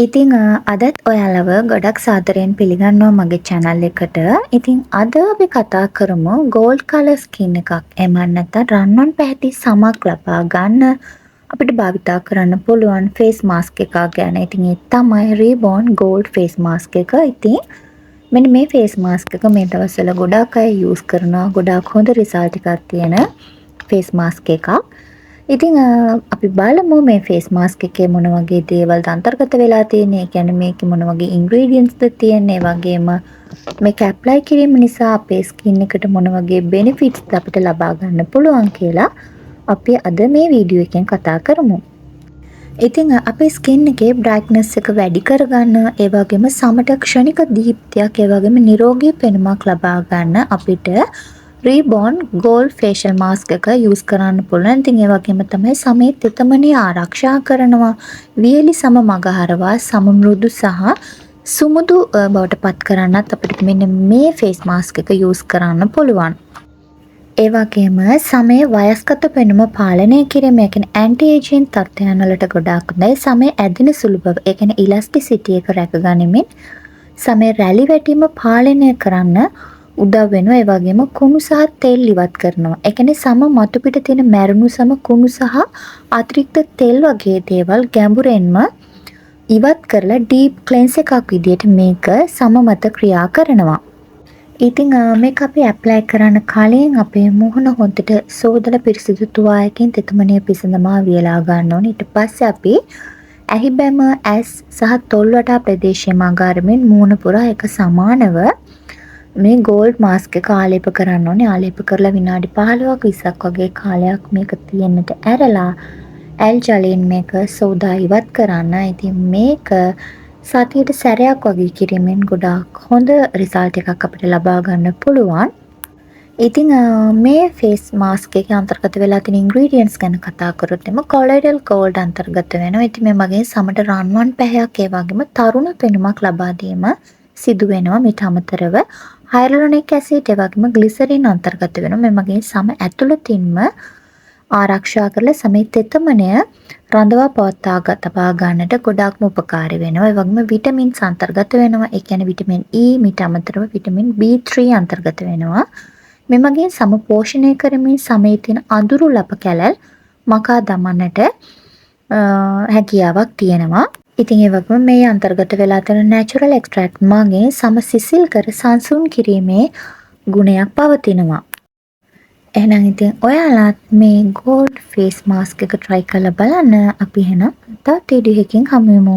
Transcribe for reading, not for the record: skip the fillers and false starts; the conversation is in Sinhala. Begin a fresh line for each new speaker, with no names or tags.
ඉතින් අදත් ඔයාලව ගොඩක් සාදරයෙන් පිළිගන්නවා මගේ channel එකට. ඉතින් අද අපි කතා කරමු gold color skin එකක්. එහෙම නැත්නම් රන්වන් පැහැති සමක් ලබා ගන්න අපිට භාවිතා කරන්න පුළුවන් face mask එකක් ගැන. ඉතින් ඒ තමයි Reborn Gold face mask එක. ඉතින් මෙන්න මේ face mask එක මේ දවස්වල ගොඩාක් අය use කරනවා. ගොඩාක් හොඳ result එකක් තියෙන face mask එකක්. ඉතින් අපි බලමු මේ ෆේස් මාස්ක් එකේ මොන වගේ දේවල්ද අන්තර්ගත වෙලා තියෙන්නේ. ඒ කියන්නේ මේකේ මොන වගේ ඉන්ග්‍රීඩියන්ට්ස්ද තියෙන්නේ. වගේම මේක ඇප්ලයි කිරීම නිසා අපේ ස්කින් එකට මොන වගේ බෙනිෆිට්ස්ද අපිට ලබා ගන්න පුළුවන් කියලා අපි අද මේ වීඩියෝ එකෙන් කතා කරමු. ඉතින් අපේ ස්කින් එකේ බ්‍රයිට්නස් එක වැඩි කරගන්න, ඒ වගේම සමට ක්ෂණික දීප්තියක්, ඒ වගේම නිරෝගී පෙනුමක් ලබා ගන්න අපිට Reborn Gold facial mask එක use කරන්න පුළුවන්. ඉතින් ඒ වගේම තමයි සමේ තෙතමනේ ආරක්ෂා කරනවා. වියලි සම මගහරවා සම මෘදු සහ සුමුදු බවට පත් කරන්නත් අපිට මෙන්න මේ face mask එක use කරන්න පුළුවන්. ඒ වගේම සමේ වයස්ගත පෙනුම පාලනය කිරීම, ඒ කියන්නේ anti aging තත්ත්වයන් වලට ගොඩාක් හොඳයි. සමේ ඇදෙන සුළු බව, ඒ කියන්නේ elasticity එක රැකගනිමින් සමේ රැලි වැටීම පාලනය කරන්න උදව් වෙනවා. ඒ වගේම කුණු සහ තෙල් ඉවත් කරනවා. ඒ කියන්නේ සම මතු පිට තියෙන මැරුණු සම කුණු සහ අතිරික්ත තෙල් වගේ දේවල් ගැඹුරෙන්ම ඉවත් කරලා ඩීප් ක්ලෙන්ස් එකක් විදියට මේක සම මත ක්‍රියා කරනවා. ඉතින් මේක අපි ඇප්ලයි කරන්න කලින් අපේ මුහුණ හොඳට සෝදලා පිරිසිදු තුවාලයකින් තෙතමනය පිසඳමා වියලා ගන්න ඕනේ. ඊට පස්සේ අපි ඇහිබැම, ඇස් සහ තොල් වටා ප්‍රදේශයේ මඟ මුහුණ පුරා එක සමානව මේ ගෝල්ඩ් මාස්ක් එක ආලේප කරන්න ඕනේ. ආලේප කරලා විනාඩි 15ක් 20ක් වගේ කාලයක් මේක තියෙන්නට ඇරලා ඇල් ජලයෙන් මේක සෝදා ඉවත් කරන්න. ඉතින් මේක සතියට සැරයක් වගේ කිරීමෙන් ගොඩාක් හොඳ රිසල්ට් එකක් අපිට ලබා ගන්න පුළුවන්. ඉතින් මේ ෆේස් මාස්ක් එකේ අන්තර්ගත වෙලා තියෙන ඉන්ග්‍රීඩියන්ට්ස් ගැන කතා කරොත් එම කොලොයිඩල් ගෝල්ඩ් අන්තර්ගත වෙනවා. ඉතින් මේ මගේ සමට රන්වන් පැහැයක්, ඒ වගේම තරුණ පෙනුමක් ලබා දීම සිදු වෙනවා. මීට අමතරව හයලුරොනික් ඇසිඩ්, ඒ වගේම ග්ලිසරින් අන්තර්ගත වෙනවා. මේ මගේ සම ඇතුළතින්ම ආරක්ෂා කරලා සමේ තෙතමනය රඳවා පවත්වා තබා ගන්නට ගොඩාක්ම උපකාරී වෙනවා. ඒ වගේම විටමින්ස් අන්තර්ගත වෙනවා. ඒ කියන්නේ විටමින් E, මීට අමතරව විටමින් B3 අන්තර්ගත වෙනවා. මේ මගේ සම පෝෂණය කරමින් සමේ තියෙන අඳුරු ලප කැලල් මකා දමන්නට හැකියාවක් තියෙනවා. ඉතින් ඒ වගේම මේ අන්තර්ගත වෙලා තියෙන natural extract මගේ සම සිසිල් කර සංසුන් කිරීමේ ගුණයක් පවතිනවා. එහෙනම් ඉතින් ඔයාලත් මේ gold face mask එක try කරලා බලන්න. අපි එහෙනම් තවත් වීඩියෝ එකකින් හමු වෙමු.